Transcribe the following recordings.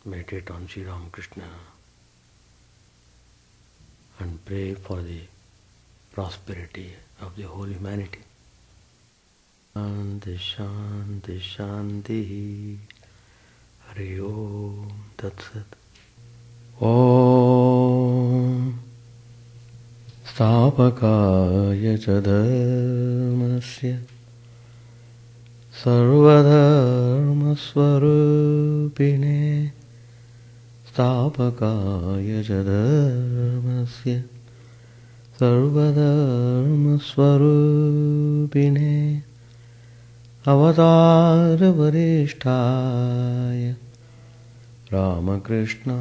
meditate on Sri Ramakrishna and pray for the prosperity of the whole humanity. Shanti, Shanti, Shanti, Hari Om Tat Sat. Om Stapakaya Chadharmasya Sarvadharma Swarupine Stapakaya Chadharmasya Sarvadharma Swarupine Avatara Varishtaya Ramakrishna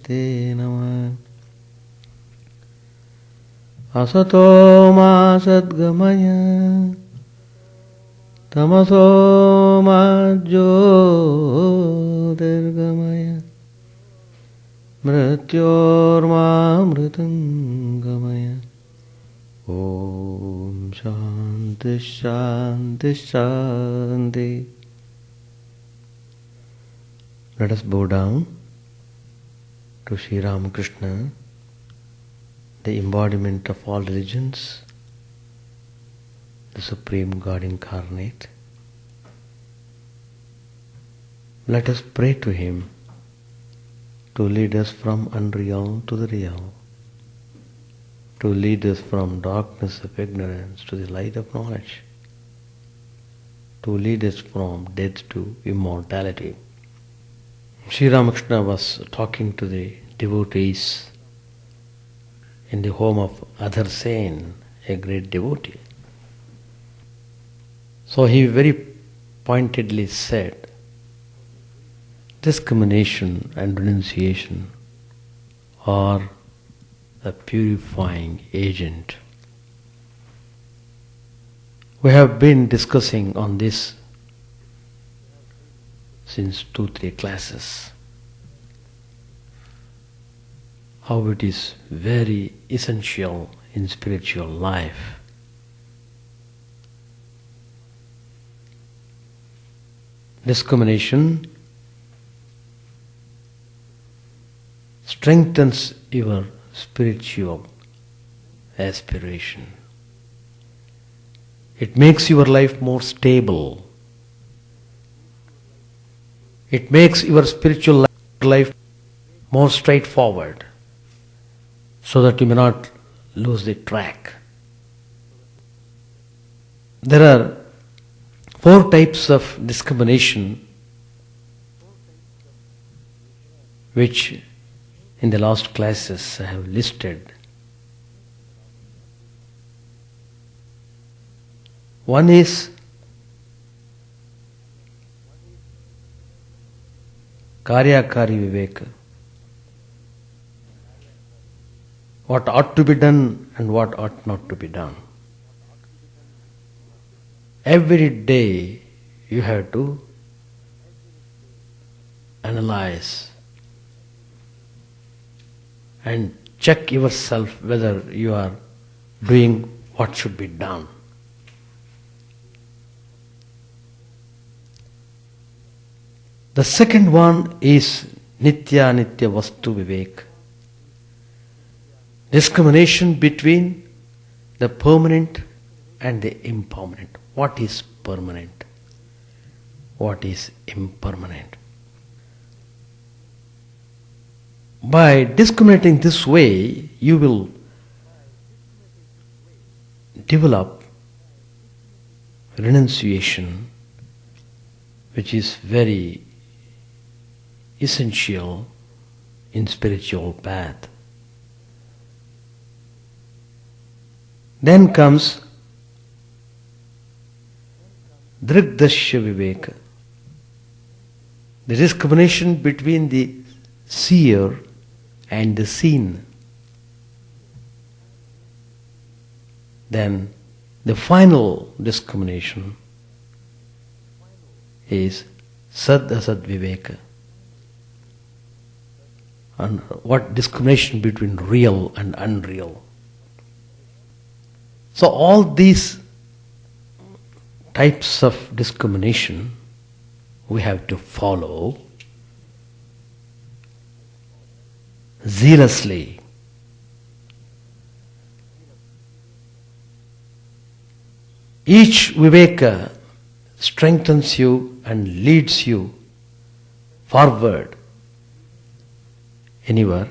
Te Namah. Asato ma sadgamaya tamaso ma jyotirgamaya mrityorma mritangamaya. Om Shanti Shanti Shanti. Let us bow down to Sri Ramakrishna, the embodiment of all religions, the Supreme God incarnate. Let us pray to Him to lead us from unreal to the real, to lead us from darkness of ignorance to the light of knowledge, to lead us from death to immortality. Sri Ramakrishna was talking to the devotees in the home of Adharsen, a great devotee. So he very pointedly said, discrimination and renunciation are a purifying agent. We have been discussing on this since 2-3 classes, how it is very essential in spiritual life. Discrimination strengthens your spiritual aspiration. It makes your life more stable. It makes your spiritual life more straightforward, so that you may not lose the track. There are 4 types of discrimination which in the last classes I have listed. One is Karyakari Viveka. What ought to be done and what ought not to be done. Every day you have to analyze and check yourself whether you are doing what should be done. The second one is Nitya Nitya Vastu Vivek. Discrimination between the permanent and the impermanent. What is permanent? What is impermanent? By discriminating this way, you will develop renunciation, which is very essential in spiritual path. Then comes Drigdashya Viveka, the discrimination between the seer and the seen. Then the final discrimination is Sad Asad Viveka. And what discrimination between real and unreal. So all these types of discrimination we have to follow zealously. Each Viveka strengthens you and leads you forward in your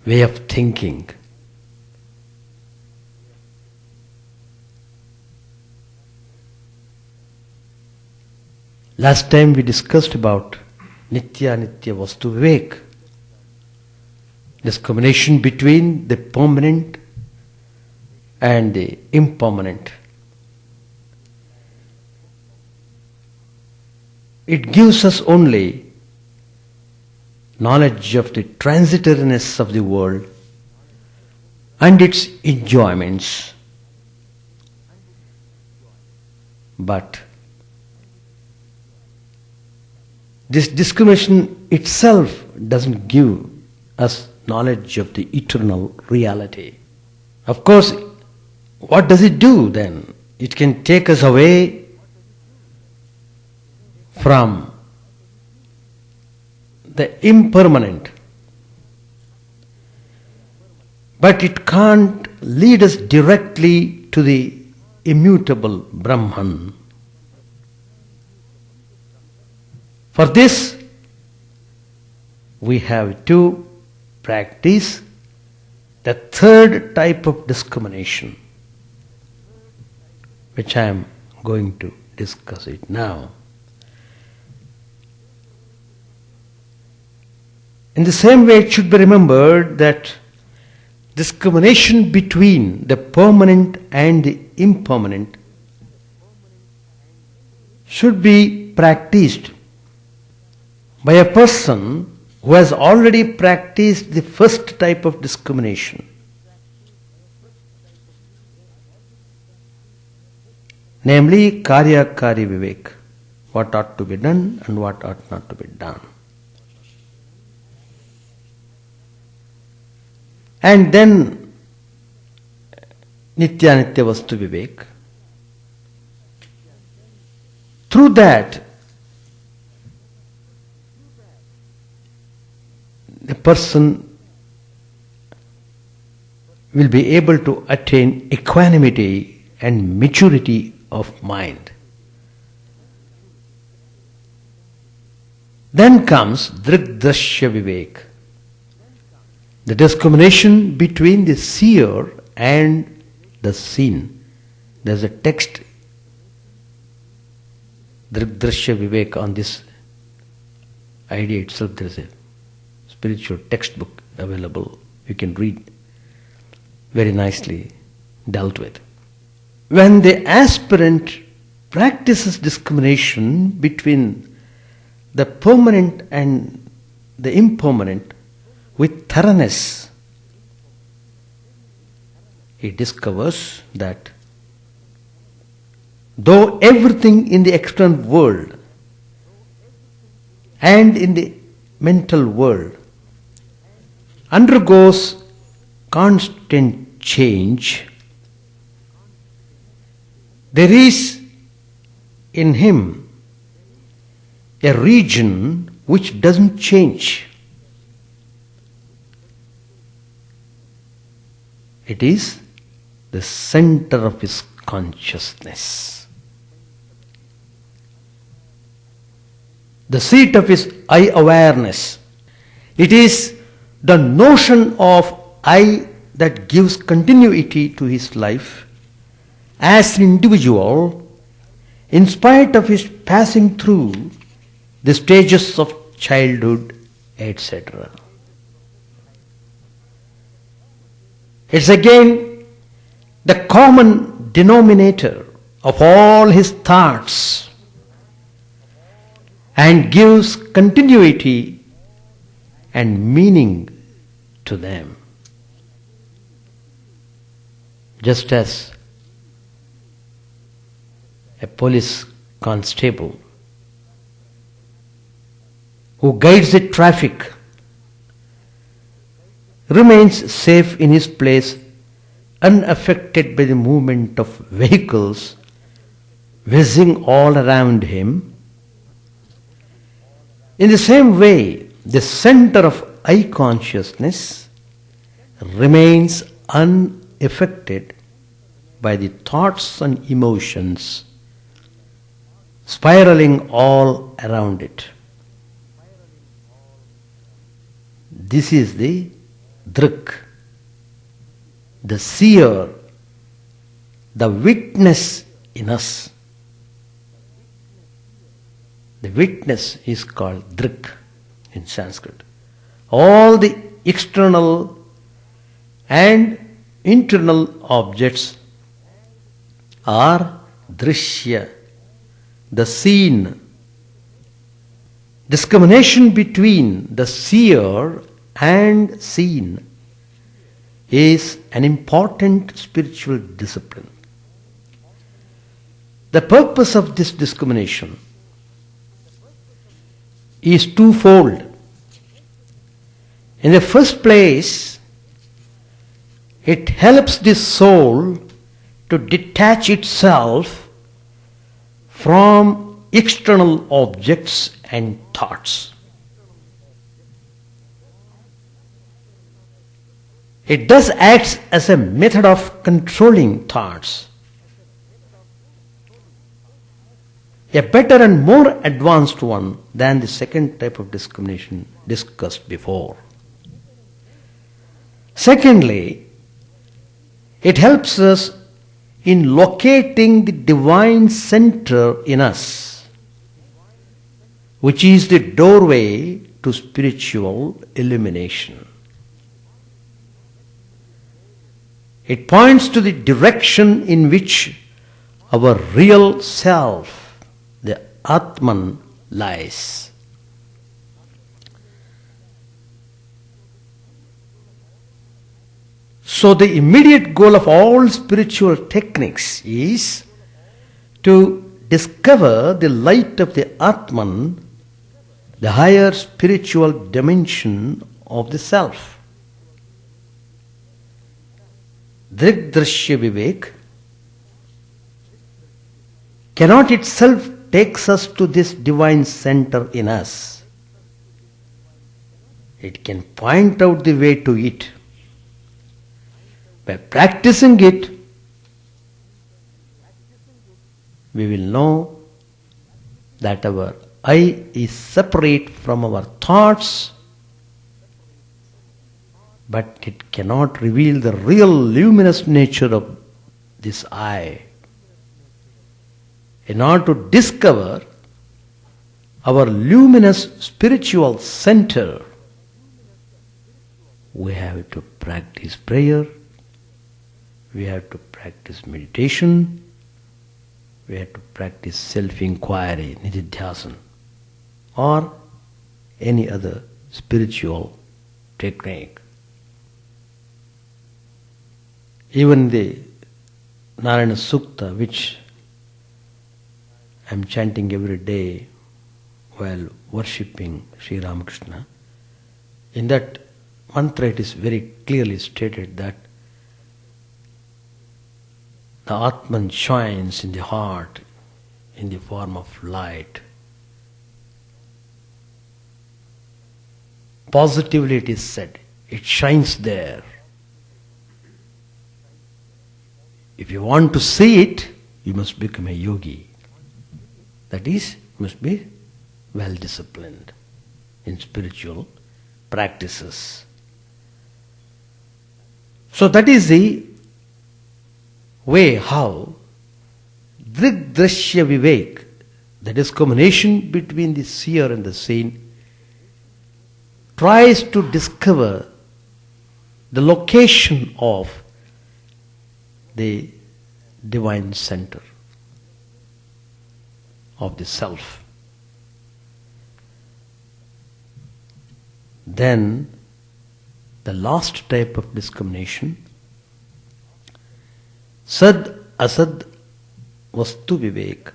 way of thinking. Last time we discussed about Nitya Nitya Vastu Vivek, this combination between the permanent and the impermanent. It gives us only knowledge of the transitoriness of the world and its enjoyments. But this discrimination itself doesn't give us knowledge of the eternal reality. Of course, what does it do then? It can take us away from the impermanent, but it can't lead us directly to the immutable Brahman. For this, we have to practice the third type of discrimination, which I am going to discuss it now. In the same way, it should be remembered that discrimination between the permanent and the impermanent should be practiced by a person who has already practiced the first type of discrimination. Namely, Karya-Kari Vivek, what ought to be done and what ought not to be done. And then Nitya Nitya Vastu Vivek. Through that, the person will be able to attain equanimity and maturity of mind. Then comes Drigdrashya Vivek, the discrimination between the seer and the seen. There's a text, Drigdrashya Vivek, on this idea itself. There is a spiritual textbook available. You can read, very nicely dealt with. When the aspirant practices discrimination between the permanent and the impermanent with thoroughness, he discovers that though everything in the external world and in the mental world undergoes constant change, there is in him a region which doesn't change. It is the center of his consciousness, the seat of his I awareness. It is the notion of I that gives continuity to his life as an individual, in spite of his passing through the stages of childhood, etc. It's again the common denominator of all his thoughts and gives continuity and meaning to them. Just as a police constable who guides the traffic remains safe in his place, unaffected by the movement of vehicles whizzing all around him. In the same way, the center of I consciousness remains unaffected by the thoughts and emotions spiraling all around it. This is the drik, the seer, the witness in us. The witness is called drik in Sanskrit. All the external and internal objects are drishya, the seen. Discrimination between the seer and seen is an important spiritual discipline. The purpose of this discrimination is twofold. In the first place, it helps the soul to detach itself from external objects and thoughts. It thus acts as a method of controlling thoughts. A better and more advanced one than the second type of discrimination discussed before. Secondly, it helps us in locating the divine center in us, which is the doorway to spiritual illumination. It points to the direction in which our real self, the Atman, lies. So the immediate goal of all spiritual techniques is to discover the light of the Atman, the higher spiritual dimension of the self. Drigdrishya Vivek cannot itself take us to this divine center in us. It can point out the way to it. By practicing it, we will know that our I is separate from our thoughts, but it cannot reveal the real luminous nature of this I. In order to discover our luminous spiritual center, we have to practice prayer, we have to practice meditation, we have to practice self-inquiry, nididhyasan, or any other spiritual technique. Even the Narayana Sukta, which I am chanting every day while worshipping Sri Ramakrishna, in that mantra it is very clearly stated that the Atman shines in the heart in the form of light. Positively it is said, it shines there. If you want to see it, you must become a yogi. That is, you must be well disciplined in spiritual practices. So that is the way how Drigdrishya Vivek, the discrimination between the seer and the seen, tries to discover the location of the divine center of the self. Then the last type of discrimination, Sad Asad Vastu Vivek,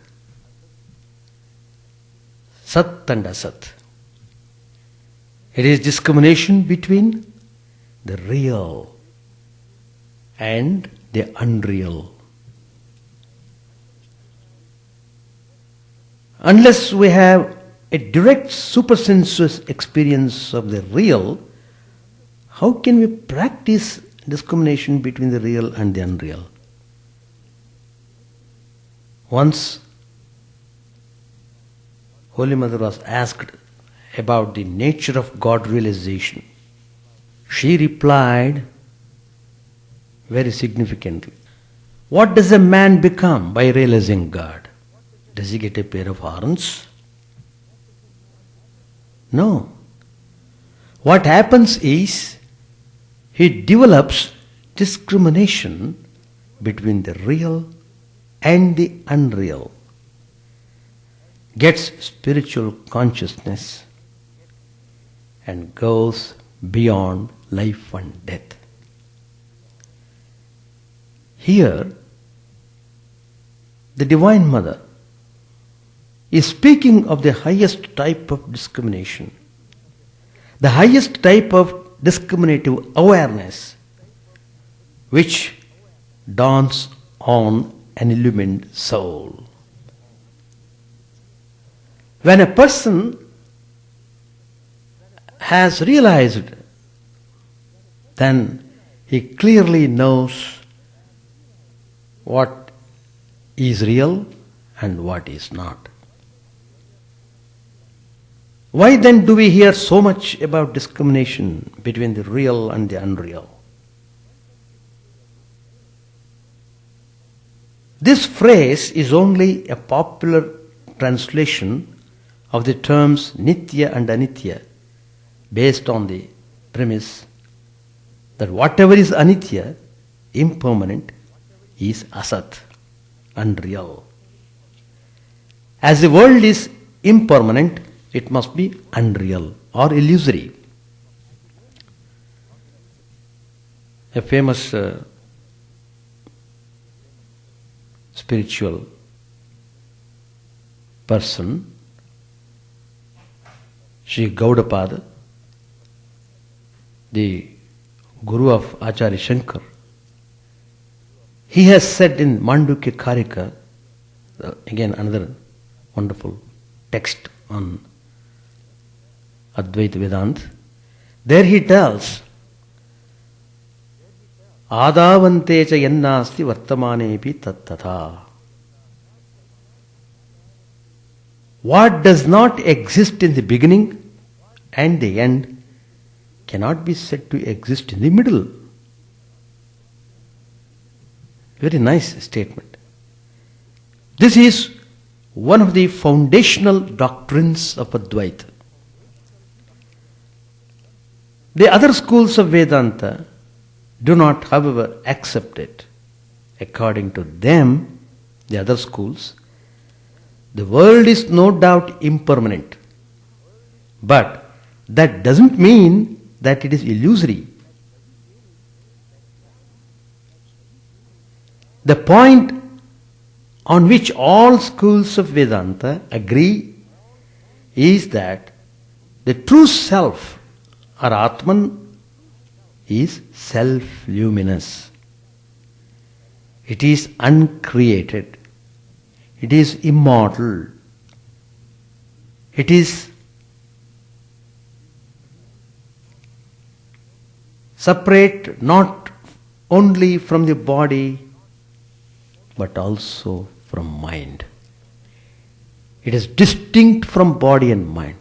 Sat and Asat. It is discrimination between the real and the unreal. Unless we have a direct supersensuous experience of the real, how can we practice discrimination between the real and the unreal? Once Holy Mother was asked about the nature of God realization. She replied very significantly, what does a man become by realizing God? Does he get a pair of horns? No. What happens is, he develops discrimination between the real and the unreal, gets spiritual consciousness and goes beyond life and death. Here, the Divine Mother is speaking of the highest type of discrimination, the highest type of discriminative awareness which dawns on an illumined soul. When a person has realized, then he clearly knows what is real and what is not. Why then do we hear so much about discrimination between the real and the unreal? This phrase is only a popular translation of the terms Nitya and Anitya, based on the premise that whatever is Anitya, impermanent, is Asat, unreal. As the world is impermanent, it must be unreal or illusory. A famous spiritual person, Sri Gaudapada, the Guru of Acharya Shankar, he has said in Mandukya Karika, again another wonderful text on Advaita Vedanta, there he tells, Adavante cha yannasti vartamanepi tattatha. What does not exist in the beginning and the end cannot be said to exist in the middle. Very nice statement. This is one of the foundational doctrines of Advaita. The other schools of Vedanta do not, however, accept it. According to them, the other schools, the world is no doubt impermanent, but that doesn't mean that it is illusory. The point on which all schools of Vedanta agree is that the true self, or Atman, is self-luminous. It is uncreated. It is immortal. It is separate not only from the body but also from mind. It is distinct from body and mind.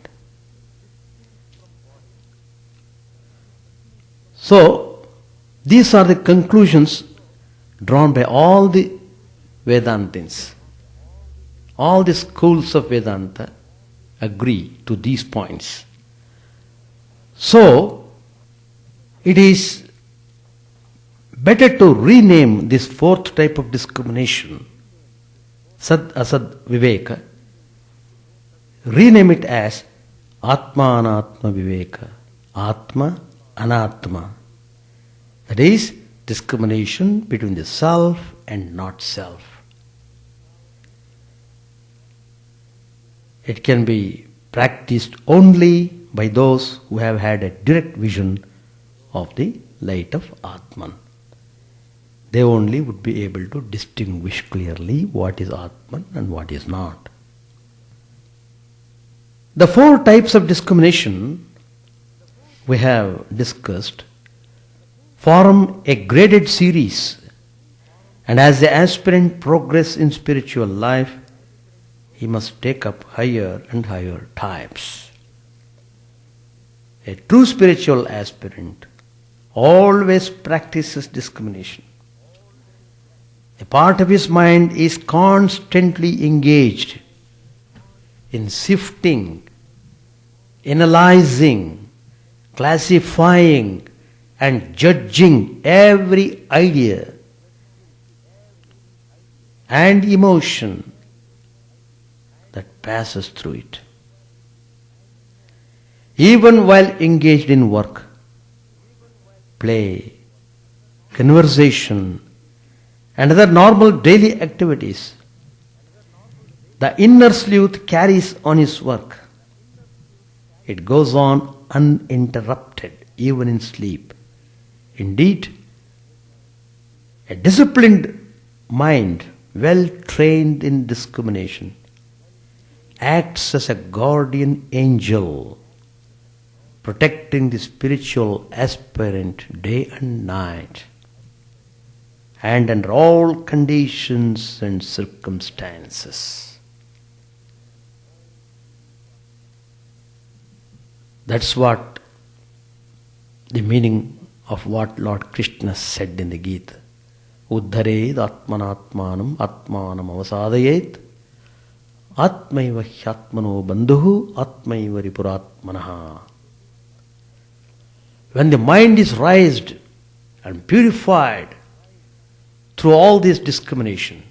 So, these are the conclusions drawn by all the Vedantins. All the schools of Vedanta agree to these points. So, it is better to rename this fourth type of discrimination, Sad Asad Viveka, rename it as Atma Anatma Viveka, Atma Anatma. That is, discrimination between the self and not self. It can be practiced only by those who have had a direct vision of the light of Atman. They only would be able to distinguish clearly what is Atman and what is not. The four types of discrimination we have discussed form a graded series, and as the aspirant progresses in spiritual life, he must take up higher and higher types. A true spiritual aspirant always practices discrimination. A part of his mind is constantly engaged in sifting, analyzing, classifying, and judging every idea and emotion that passes through it. Even while engaged in work, play, conversation, and other normal daily activities, the inner sleuth carries on his work. It goes on uninterrupted, even in sleep. Indeed, a disciplined mind, well trained in discrimination, acts as a guardian angel, protecting the spiritual aspirant day and night, and under all conditions and circumstances. That's what the meaning of what Lord Krishna said in the Gita. Uddhared atmanatmanam atmanam avasadayet atmaiva hyatmano bandhuhu atmaiva ripuratmanaha. When the mind is raised and purified through all this discrimination,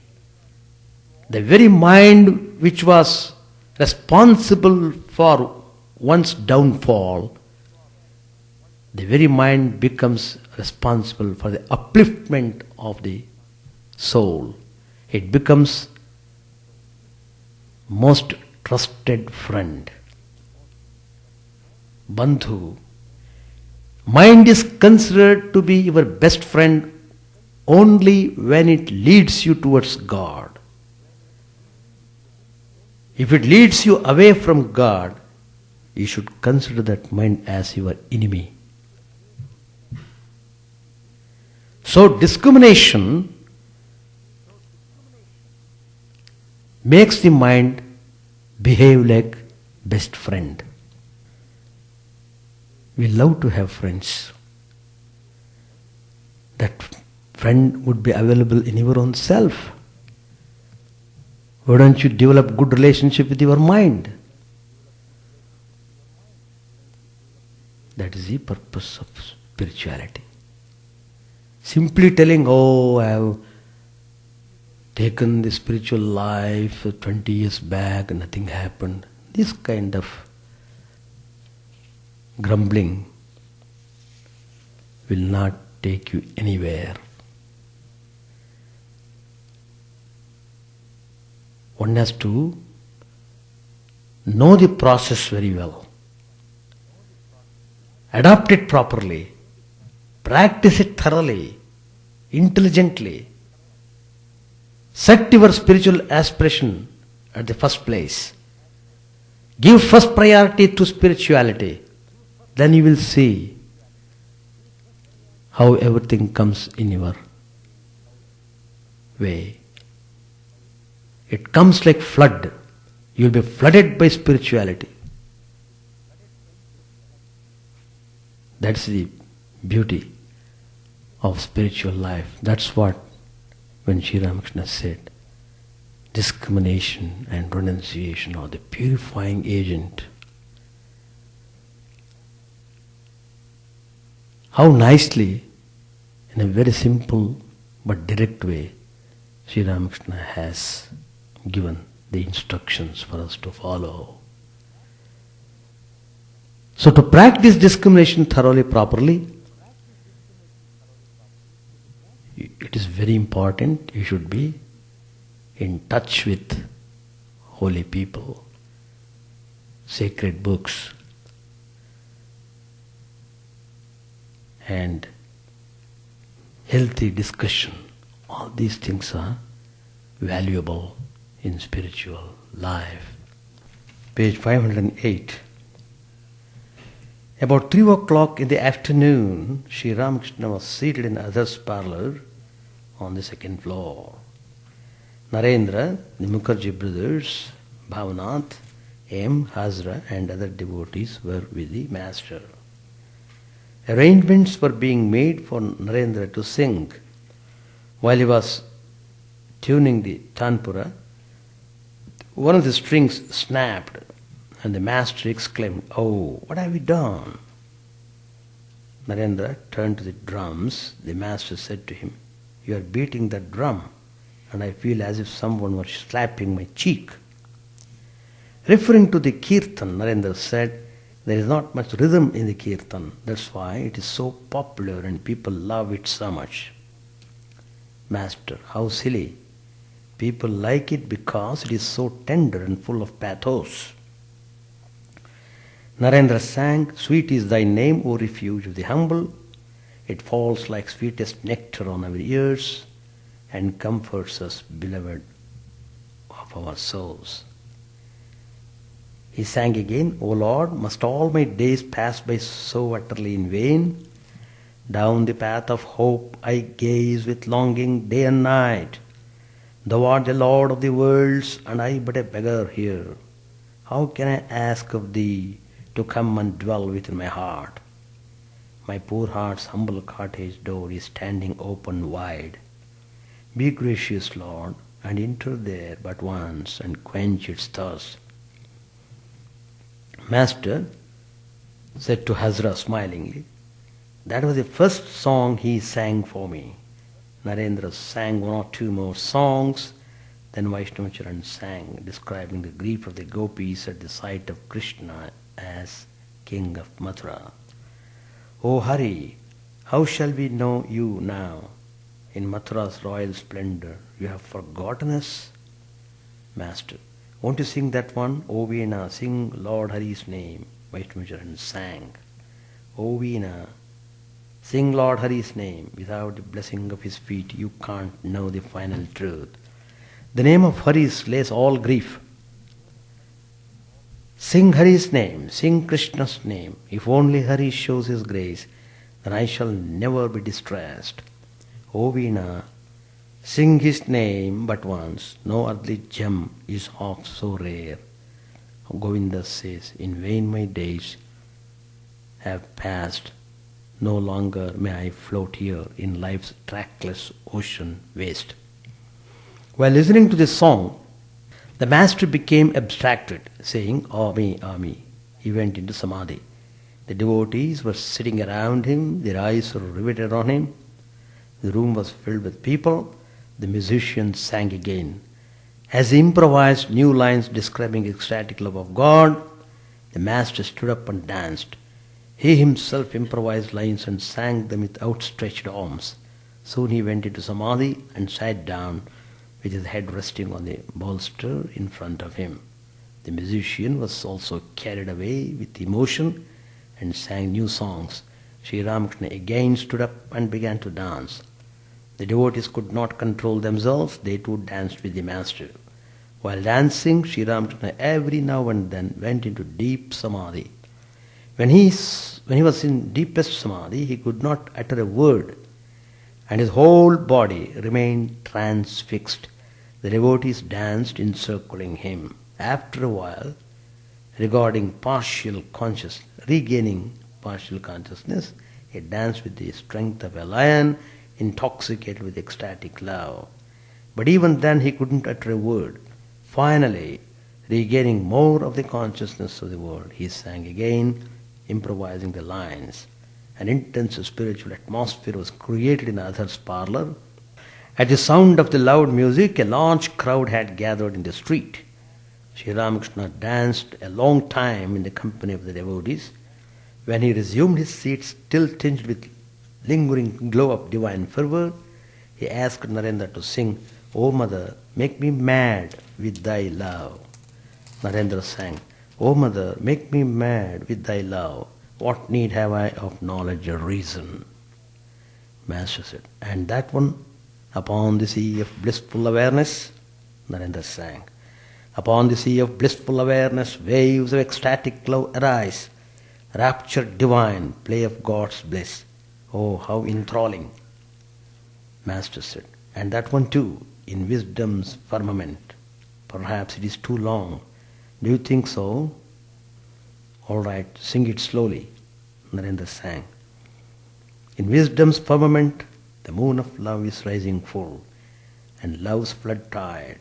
the very mind which was responsible for one's downfall, the very mind becomes responsible for the upliftment of the soul. It becomes most trusted friend. Bandhu. Mind is considered to be your best friend only when it leads you towards God. If it leads you away from God, you should consider that mind as your enemy. So discrimination makes the mind behave like best friend. We love to have friends. That friend would be available in your own self. Why don't you develop good relationship with your mind? That is the purpose of spirituality. Simply telling, oh, I have taken the spiritual life 20 years back and nothing happened. This kind of grumbling will not take you anywhere. One has to know the process very well, adopt it properly, practice it thoroughly, intelligently, set your spiritual aspiration at the first place. Give first priority to spirituality. Then you will see how everything comes in your way. It comes like flood. You will be flooded by spirituality. That's the beauty of spiritual life. That's what when Sri Ramakrishna said, discrimination and renunciation are the purifying agent. How nicely, in a very simple but direct way, Sri Ramakrishna has given the instructions for us to follow. So to practice discrimination thoroughly, properly, it is very important. You should be in touch with holy people, sacred books, and healthy discussion. All these things are valuable in spiritual life. Page 508. About 3 o'clock in the afternoon, Sri Ramakrishna was seated in others' parlour on the second floor. Narendra, the Mukherjee brothers, Bhavanath, M. Hazra and other devotees were with the master. Arrangements were being made for Narendra to sing. While he was tuning the tanpura, one of the strings snapped and the master exclaimed, "Oh, what have you done?" Narendra turned to the drums. The master said to him, "You are beating the drum and I feel as if someone were slapping my cheek." Referring to the kirtan, Narendra said, "There is not much rhythm in the kirtan. That's why it is so popular and people love it so much." Master, how silly. People like it because it is so tender and full of pathos. Narendra sang, "Sweet is thy name, O refuge of the humble. It falls like sweetest nectar on our ears and comforts us, beloved of our souls." He sang again, "O Lord, must all my days pass by so utterly in vain? Down the path of hope I gaze with longing day and night. Thou art the Lord of the worlds, and I but a beggar here. How can I ask of Thee to come and dwell within my heart? My poor heart's humble cottage door is standing open wide. Be gracious, Lord, and enter there but once and quench its thirst." Master said to Hazra smilingly, "That was the first song he sang for me." Narendra sang one or two more songs. Then Vaishnavacharan sang, describing the grief of the gopis at the sight of Krishna as king of Mathura. "O Hari, how shall we know you now? In Mathura's royal splendor, you have forgotten us." Master, "Won't you sing that one? O Veena, sing Lord Hari's name." Vaishnavacharan sang, "O Veena, sing Lord Hari's name. Without the blessing of his feet, you can't know the final truth. The name of Hari slays all grief. Sing Hari's name, sing Krishna's name. If only Hari shows his grace, then I shall never be distressed. O Veena, sing his name but once. No earthly gem is half so rare." Govinda says, "In vain my days have passed. No longer may I float here in life's trackless ocean waste." While listening to this song, the master became abstracted, saying, "Ami, Ami." He went into samadhi. The devotees were sitting around him, their eyes were riveted on him. The room was filled with people. The musician sang again. As he improvised new lines describing ecstatic love of God, the master stood up and danced. He himself improvised lines and sang them with outstretched arms. Soon he went into samadhi and sat down with his head resting on the bolster in front of him. The musician was also carried away with emotion and sang new songs. Sri Ramakrishna again stood up and began to dance. The devotees could not control themselves, they too danced with the master. While dancing, Sri Ramakrishna every now and then went into deep samadhi. When he was in deepest samadhi, he could not utter a word, and his whole body remained transfixed. The devotees danced encircling him. After a while, regaining partial consciousness, he danced with the strength of a lion, intoxicated with ecstatic love. But even then he couldn't utter a word. Finally, regaining more of the consciousness of the world, he sang again, improvising the lines. An intense spiritual atmosphere was created in Adhar's parlour. At the sound of the loud music, a large crowd had gathered in the street. Sri Ramakrishna danced a long time in the company of the devotees. When he resumed his seat, still tinged with lingering glow of divine fervour, he asked Narendra to sing, "O Mother, make me mad with thy love." Narendra sang, "O Mother, make me mad with thy love. What need have I of knowledge or reason?" Master said, "And that one, upon the sea of blissful awareness?" Narendra sang, "Upon the sea of blissful awareness, waves of ecstatic love arise. Rapture divine, play of God's bliss. Oh, how enthralling, Master said. And that one too, in wisdom's firmament. Perhaps it is too long. Do you think so? All right, sing it slowly. Narendra sang. In wisdom's firmament, the moon of love is rising full, and love's flood tide,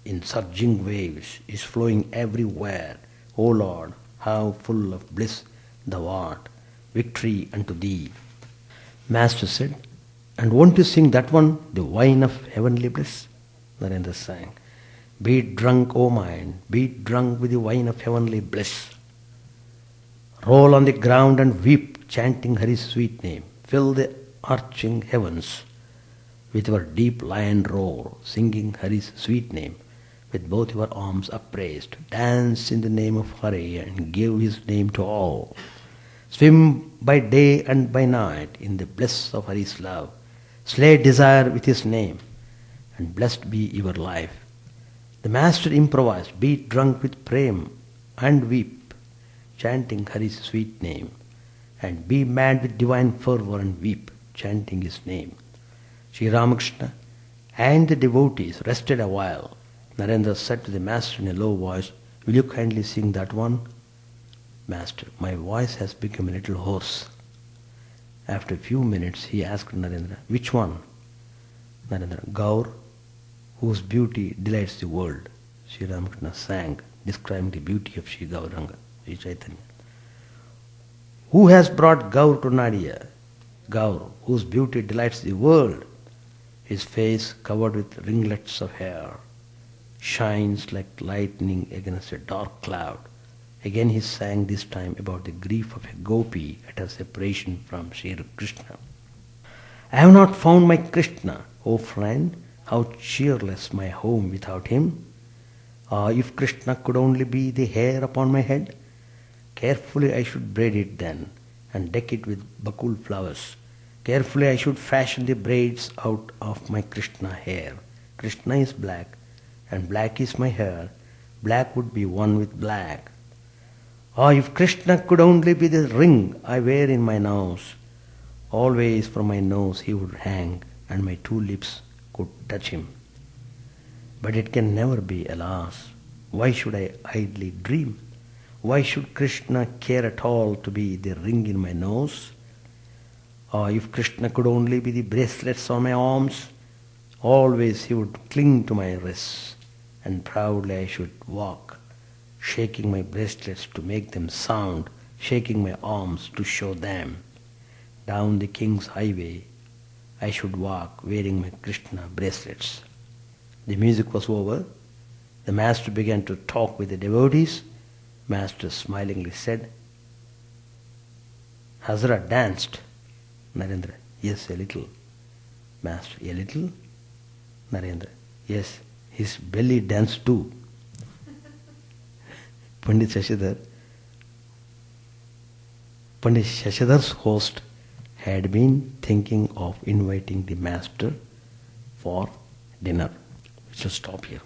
in surging waves, is flowing everywhere. O Lord, how full of bliss thou art! Victory unto thee. Master said, and won't you sing that one, the wine of heavenly bliss? Narendra sang. Be drunk, O mind, be drunk with the wine of heavenly bliss. Roll on the ground and weep, chanting Hari's sweet name. Fill the arching heavens with your deep lion roar, singing Hari's sweet name, with both your arms upraised. Dance in the name of Hari and give his name to all. Swim by day and by night in the bliss of Hari's love. Slay desire with his name, and blessed be your life. The Master improvised, be drunk with prem and weep, chanting Hari's sweet name, and be mad with divine fervor and weep, chanting his name. Sri Ramakrishna and the devotees rested a while. Narendra said to the Master in a low voice, will you kindly sing that one? Master, my voice has become a little hoarse. After a few minutes he asked Narendra, which one? Narendra, Gaur, whose beauty delights the world. Sri Ramakrishna sang, describing the beauty of Sri Gauranga, Sri Chaitanya. Who has brought Gaur to Nadia? Gaur, whose beauty delights the world. His face, covered with ringlets of hair, shines like lightning against a dark cloud. Again he sang, this time about the grief of a gopi at her separation from Sri Krishna. I have not found my Krishna, O friend, how cheerless my home without him. Ah, if Krishna could only be the hair upon my head, carefully I should braid it then, and deck it with bakul flowers. Carefully I should fashion the braids out of my Krishna hair. Krishna is black, and black is my hair. Black would be one with black. Ah, if Krishna could only be the ring I wear in my nose, always from my nose he would hang, and my two lips could touch him. But it can never be, alas. Why should I idly dream? Why should Krishna care at all to be the ring in my nose? Ah, if Krishna could only be the bracelets on my arms, always he would cling to my wrists, and proudly I should walk, shaking my bracelets to make them sound, shaking my arms to show them. Down the king's highway I should walk, wearing my Krishna bracelets. The music was over. The Master began to talk with the devotees. Master smilingly said, Hazrat danced. Narendra, yes, a little. Master, a little? Narendra, yes, his belly danced too. Pandit Shashidar's host had been thinking of inviting the Master for dinner. We shall stop here.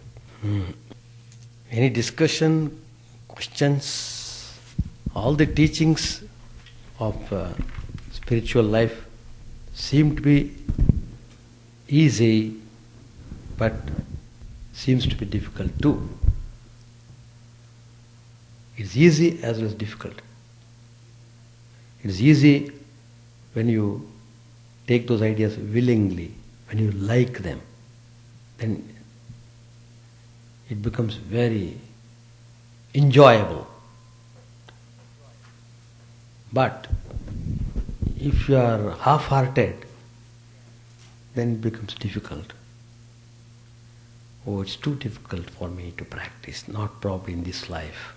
Any discussion, questions? All the teachings of spiritual life seem to be easy, but seems to be difficult too. It's easy as well as difficult. It is easy when you take those ideas willingly, when you like them, then it becomes very enjoyable. But if you are half-hearted, then it becomes difficult. Oh, it's too difficult for me to practice, not probably in this life.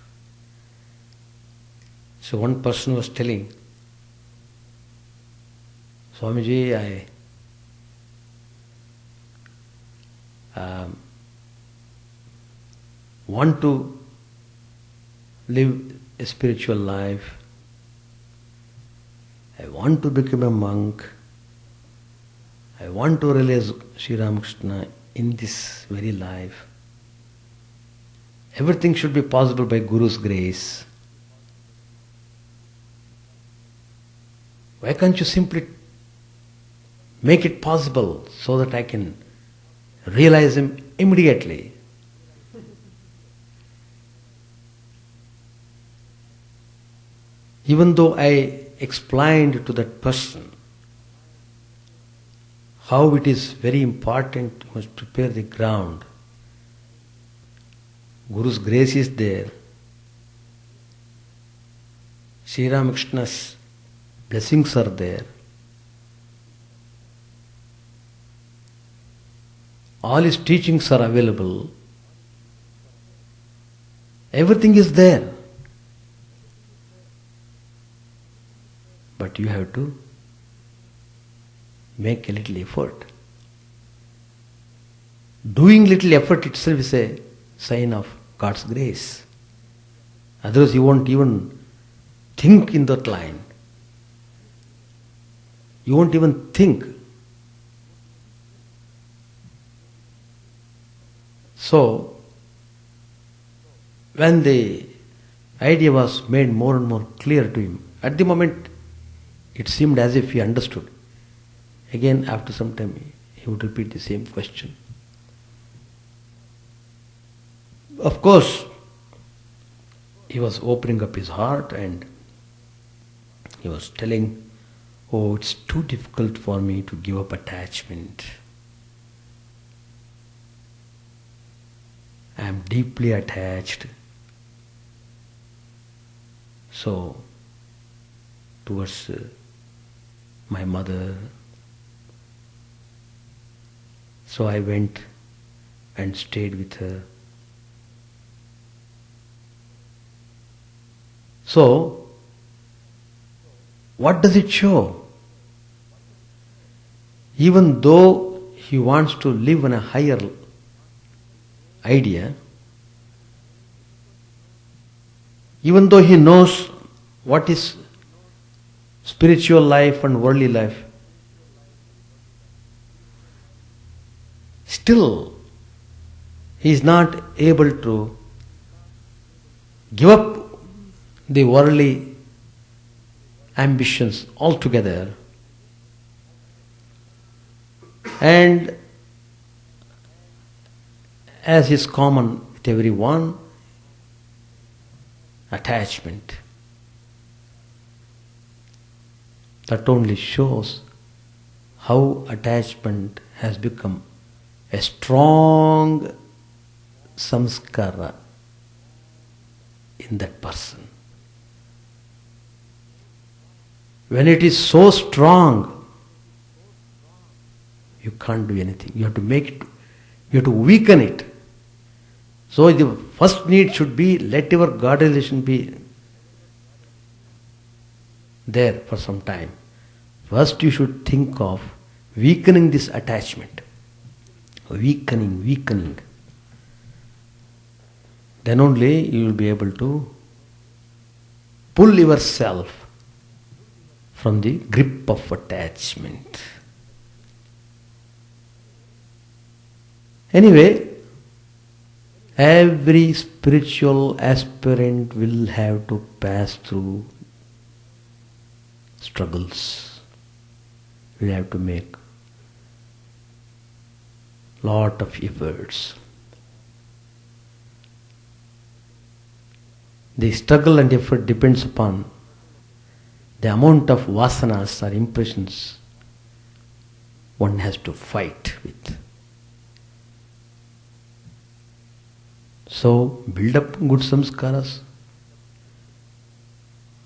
So one person was telling, Swamiji, I want to live a spiritual life. I want to become a monk. I want to realize Sri Ramakrishna in this very life. Everything should be possible by Guru's grace. Why can't you simply make it possible so that I can realize him immediately? Even though I explained to that person how it is very important, you must prepare the ground. Guru's grace is there. Sri Ramakrishna's blessings are there. All his teachings are available. Everything is there. But you have to make a little effort. Doing little effort itself is a sign of God's grace. Otherwise you won't even think in that line. You won't even think. So, when the idea was made more and more clear to him, at the moment it seemed as if he understood. Again, after some time, he would repeat the same question. Of course, he was opening up his heart and he was telling, oh, it's too difficult for me to give up attachment. I am deeply attached. So, towards my mother. So I went and stayed with her. So, what does it show? Even though he wants to live on a higher idea, even though he knows what is spiritual life and worldly life, still he is not able to give up the worldly ambitions altogether. And as is common with everyone, attachment. That only shows how attachment has become a strong samskara in that person. When it is so strong, you can't do anything. You have to make it, you have to weaken it. So the first need should be, let your God relation be there for some time. First you should think of weakening this attachment. Weakening. Then only you will be able to pull yourself from the grip of attachment. Anyway, every spiritual aspirant will have to pass through struggles. Will have to make lot of efforts. The struggle and effort depends upon the amount of vasanas or impressions one has to fight with. So, build up good samskaras.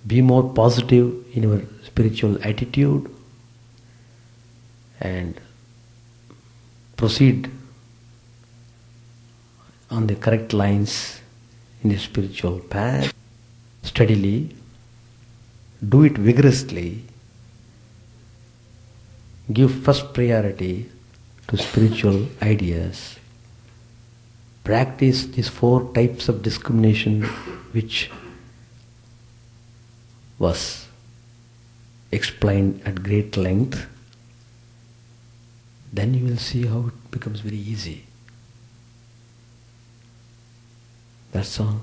Be more positive in your spiritual attitude and proceed on the correct lines in the spiritual path. Steadily, do it vigorously. Give first priority to spiritual ideas. Practice these 4 types of discrimination which was explained at great length. Then you will see how it becomes very easy. That's all.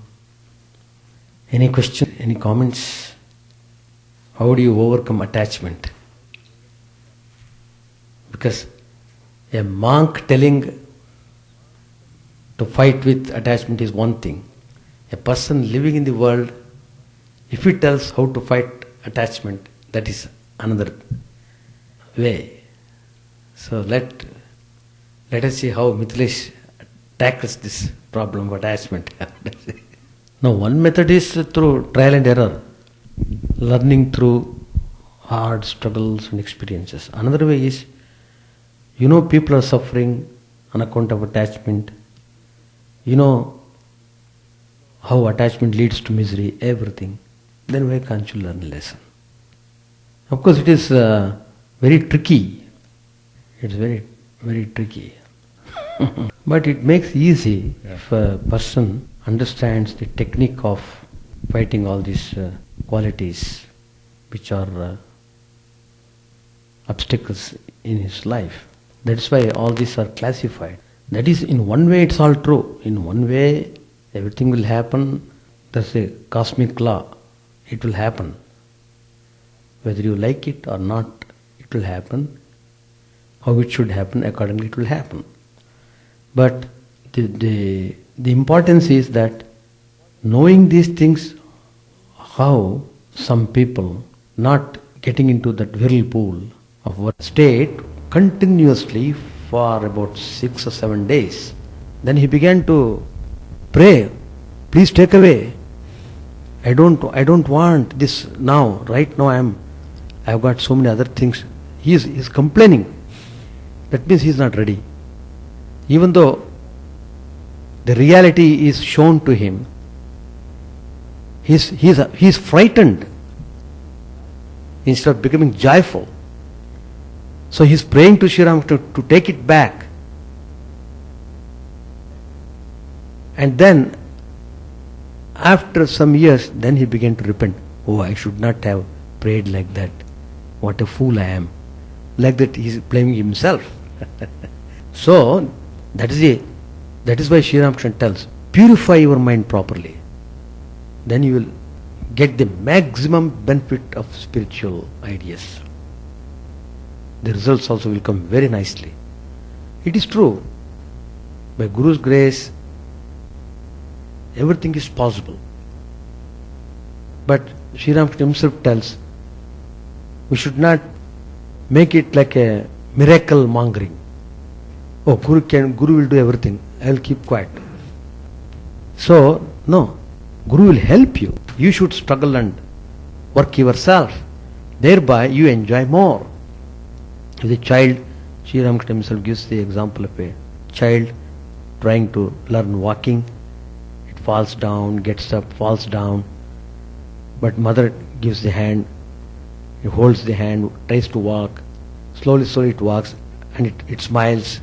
Any question? Any comments? How do you overcome attachment? Because a monk telling to fight with attachment is one thing. A person living in the world, if he tells how to fight attachment, that is another way. So let us see how Mithilesh tackles this problem of attachment. Now, one method is through trial and error, learning through hard struggles and experiences. Another way is, people are suffering on account of attachment. You know how attachment leads to misery, everything. Then why can't you learn a lesson? Of course, it is very tricky. It's very, very tricky. But it makes easy if a person understands the technique of fighting all these qualities which are obstacles in his life. That's why all these are classified. That is, in one way it's all true. In one way everything will happen. That's a cosmic law. It will happen. Whether you like it or not, it will happen. How it should happen, accordingly it will happen. But the importance is that knowing these things, how some people not getting into that whirlpool of what state continuously for about 6 or 7 days. Then he began to pray, please take away. I don't want this now. Right now I've got so many other things. He is complaining. That means he is not ready. Even though the reality is shown to him, he is frightened instead of becoming joyful. So he is praying to Sri Ramakrishna to take it back. And then after some years, then he began to repent. Oh, I should not have prayed like that. What a fool I am. Like that he is blaming himself. So that is why Sri Ramakrishna tells, purify your mind properly. Then you will get the maximum benefit of spiritual ideas. The results also will come very nicely. It is true. By Guru's grace, everything is possible. But Sri Ramakrishna himself tells, we should not make it like a miracle mongering. Oh, Guru will do everything. I will keep quiet. So, no. Guru will help you. You should struggle and work yourself. Thereby you enjoy more. With a child, Sri Ramakrishna himself gives the example of a child trying to learn walking. It falls down, gets up, falls down. But mother gives the hand, he holds the hand, tries to walk. Slowly it walks and it smiles.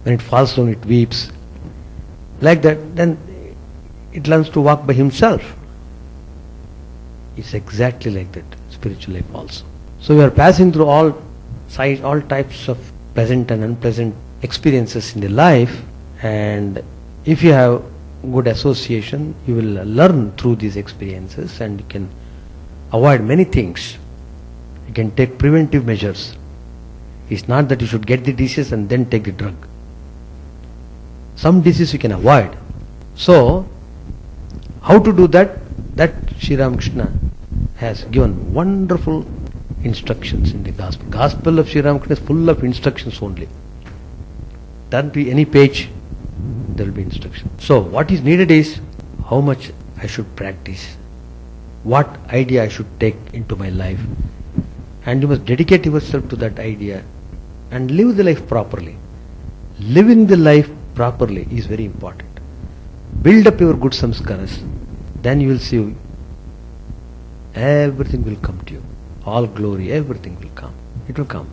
When it falls down, it weeps. Like that, then it learns to walk by himself. It's exactly like that, spiritual life also. So we are passing through all types of pleasant and unpleasant experiences in the life, and if you have good association, you will learn through these experiences and you can avoid many things. You can take preventive measures. It's not that you should get the disease and then take the drug. Some disease you can avoid. So, how to do that? That Sri Ramakrishna has given wonderful instructions in the Gospel. Gospel of Sri Ramakrishna is full of instructions only. Turn to any page, there will be instruction. So, what is needed is how much I should practice, what idea I should take into my life, and you must dedicate yourself to that idea and live the life properly. Living the life properly is very important. Build up your good samskaras, then you will see everything will come to you. All glory, everything will come. It will come,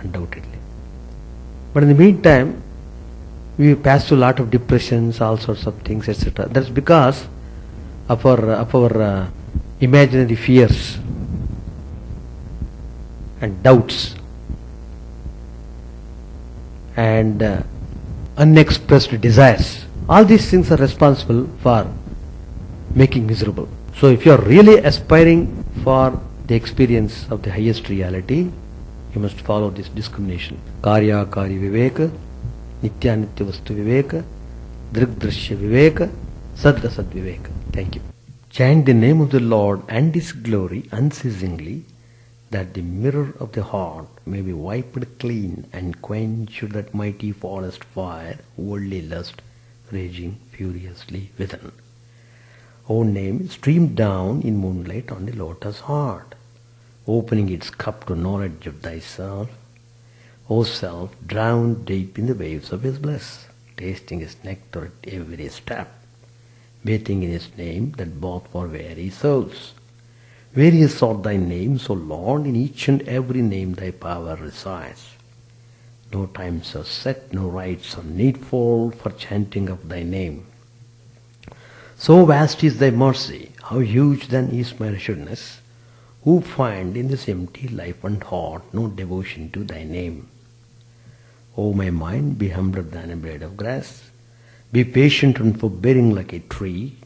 undoubtedly. But in the meantime, we pass through a lot of depressions, all sorts of things, etc. That's because of our imaginary fears and doubts and unexpressed desires. All these things are responsible for making miserable. So if you are really aspiring for the experience of the highest reality, you must follow this discrimination. Karya Kari Viveka, Nitya Nitya Vastu Viveka, Drigdrishya Viveka, Sadda Sad Viveka. Thank you. Chant the name of the Lord and His glory unceasingly, that the mirror of the heart may be wiped clean and quench that mighty forest fire, worldly lust, raging furiously within. O name, stream down in moonlight on the lotus heart, opening its cup to knowledge of thyself. O self, drowned deep in the waves of His bliss, tasting His nectar at every step, bathing in His name that bought for weary souls. Various are thy names, O Lord, in each and every name thy power resides. No times are set, no rites are needful for chanting of thy name. So vast is thy mercy, how huge then is my wretchedness, who find in this empty life and heart no devotion to thy name. O my mind, be humbler than a blade of grass, be patient and forbearing like a tree,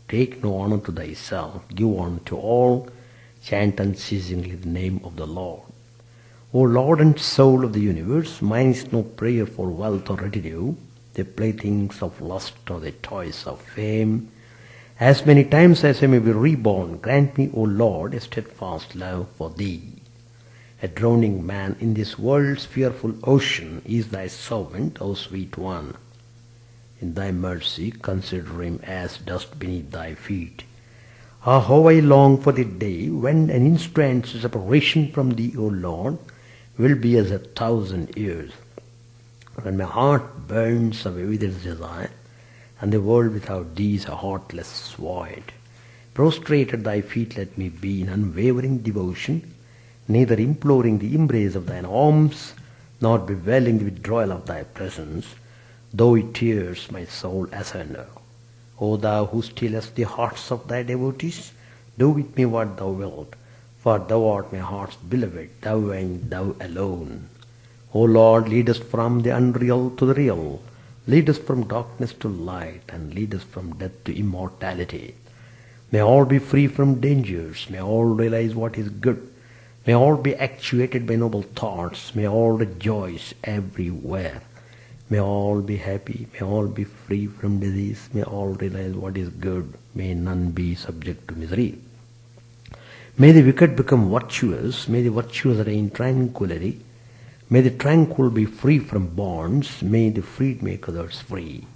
take no honor to thyself, give honor to all, chant unceasingly the name of the Lord. O Lord and soul of the universe, mine is no prayer for wealth or retinue, the playthings of lust or the toys of fame. As many times as I may be reborn, grant me, O Lord, a steadfast love for thee. A drowning man in this world's fearful ocean is thy servant, O sweet one. In thy mercy consider him as dust beneath thy feet. Ah, how I long for the day when an instant's separation from thee, O Lord, will be as 1,000 years. When my heart burns away with its desire, and the world without thee is a heartless void. Prostrate at thy feet let me be in unwavering devotion, neither imploring the embrace of thine arms, nor bewailing the withdrawal of thy presence, though it tears my soul asunder. O thou who stillest the hearts of thy devotees, do with me what thou wilt, for thou art my heart's beloved, thou and thou alone. O Lord, lead us from the unreal to the real, lead us from darkness to light, and lead us from death to immortality. May all be free from dangers, may all realize what is good, may all be actuated by noble thoughts, may all rejoice everywhere. May all be happy, may all be free from disease, may all realize what is good, may none be subject to misery. May the wicked become virtuous, may the virtuous reign tranquility, may the tranquil be free from bonds, may the freed make others free.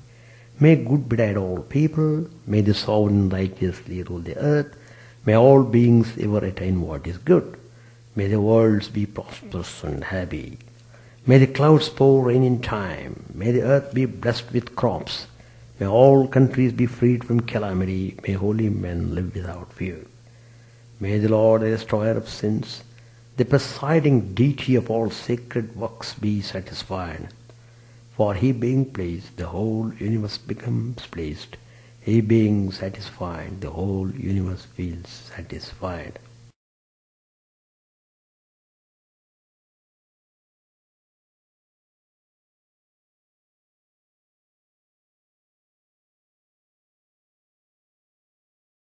May good betide all people, may the sovereign righteously rule the earth, may all beings ever attain what is good, may the worlds be prosperous and happy. May the clouds pour rain in time. May the earth be blessed with crops. May all countries be freed from calamity. May holy men live without fear. May the Lord, the destroyer of sins, the presiding deity of all sacred works, be satisfied. For he being pleased, the whole universe becomes pleased. He being satisfied, the whole universe feels satisfied.